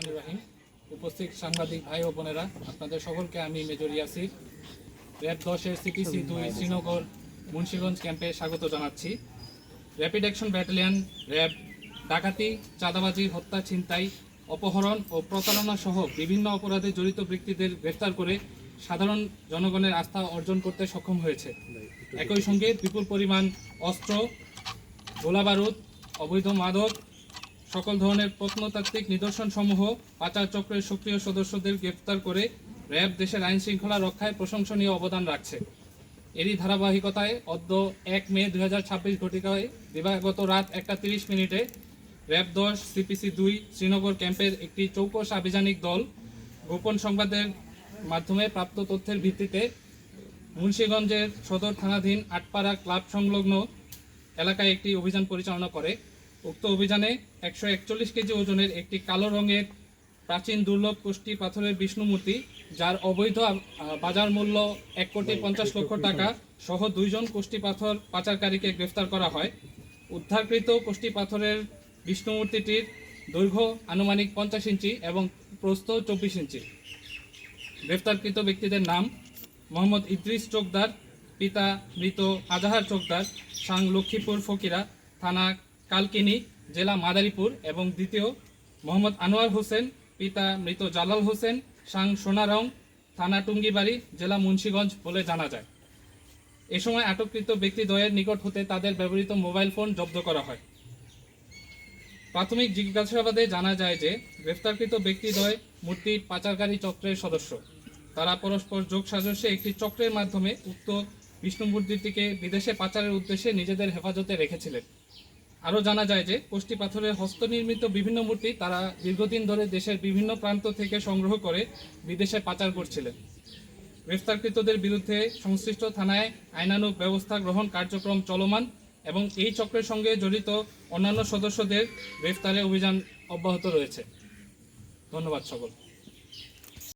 রহমানির রহিম। উপস্থিত সাংবাদিক ভাই ও বোনেরা, আপনাদের সকলকে আমি মেজর ইয়াসির র্যাব 10-এর সিপিসি 2 শ্রীনগর মুন্সিগঞ্জ ক্যাম্পে স্বাগত জানাচ্ছি। র্যাপিড অ্যাকশন ব্যাটালিয়ন র্যাব ডাকাতি, চাঁদাবাজি, হত্যা, ছিনতাই, অপহরণ ও প্রতারণা সহ বিভিন্ন অপরাধে জড়িত ব্যক্তিদের গ্রেফতার করে সাধারণ জনগণের আস্থা অর্জন করতে সক্ষম হয়েছে। একই সঙ্গে বিপুল পরিমাণ অস্ত্র, গোলাবারুদ, অবৈধ মাদক, সকল ধরনের প্রত্নতাত্ত্বিক নিদর্শনসমূহ পাচার চক্রের সক্রিয় সদস্যদের গ্রেফতার করে র্যাব দেশের আইন শৃঙ্খলা রক্ষায় প্রশংসনীয় অবদান রাখছে। এরই ধারাবাহিকতায় অদ্য 1 মে 2026 ঘটিকায় দিবাগত রাত 1টা 30 মিনিটে র্যাব 10 সিপিসি 2 শ্রীনগর ক্যাম্পের একটি চৌকস আভিযানিক দল গোপন সংবাদের মাধ্যমে প্রাপ্ত তথ্যের ভিত্তিতে মুন্সিগঞ্জের সদর থানাধীন আটপাড়া ক্লাব সংলগ্ন এলাকায় একটি অভিযান পরিচালনা করে। উক্ত অভিযানে 141 কেজি ওজনের একটি কালো রঙের প্রাচীন দুর্লভ কোষ্ঠী পাথরের বিষ্ণু মূর্তি, যার অবৈধ বাজার মূল্য 1,50,00,000 টাকা সহ 2 জন কোষ্ঠী পাথর পাচারকারীকে গ্রেফতার করা হয়। উদ্ধারকৃত কোষ্ঠী পাথরের বিষ্ণু মূর্তিটির দৈর্ঘ্য আনুমানিক 50 ইঞ্চি এবং প্রস্থ 24 ইঞ্চি। গ্রেফতারকৃত ব্যক্তিদের নাম: মোহাম্মদ ইদ্রিস চোকদার, পিতা মৃত আজাহার চোকদার, সাং লক্ষ্মীপুর ফকিরা, থানা কালকিনি, জেলা মাদারীপুর, এবং দ্বিতীয় মোহাম্মদ আনোয়ার হোসেন, পিতা মৃত জালাল হোসেন, সাং সোনারং, থানা টুঙ্গিবাড়ি, জেলা মুন্সিগঞ্জ বলে জানা যায়। এ সময় আটককৃত ব্যক্তিদ্বয়ের নিকট হতে তাদের ব্যবহৃত মোবাইল ফোন জব্দ করা হয়। প্রাথমিক জিজ্ঞাসাবাদে জানা যায় যে গ্রেফতারকৃত ব্যক্তিদ্বয় মূর্তি পাচারকারী চক্রের সদস্য। তারা পরস্পর যোগসাজশে একটি চক্রের মাধ্যমে উক্ত বিষ্ণু মূর্তিটিকে বিদেশে পাচারের উদ্দেশ্যে নিজেদের হেফাজতে রেখেছিলেন। আরও জানা যায় যে কোষ্ঠী পাথরের হস্তনির্মিত বিভিন্ন মূর্তি তারা দীর্ঘদিন ধরে দেশের বিভিন্ন প্রান্ত থেকে সংগ্রহ করে বিদেশে পাচার করছিলেন। গ্রেফতারকৃতদের বিরুদ্ধে সংশ্লিষ্ট থানায় আইনানুগ ব্যবস্থা গ্রহণ কার্যক্রম চলমান এবং এই চক্রের সঙ্গে জড়িত অন্যান্য সদস্যদের গ্রেফতারে অভিযান অব্যাহত রয়েছে। ধন্যবাদ সকল।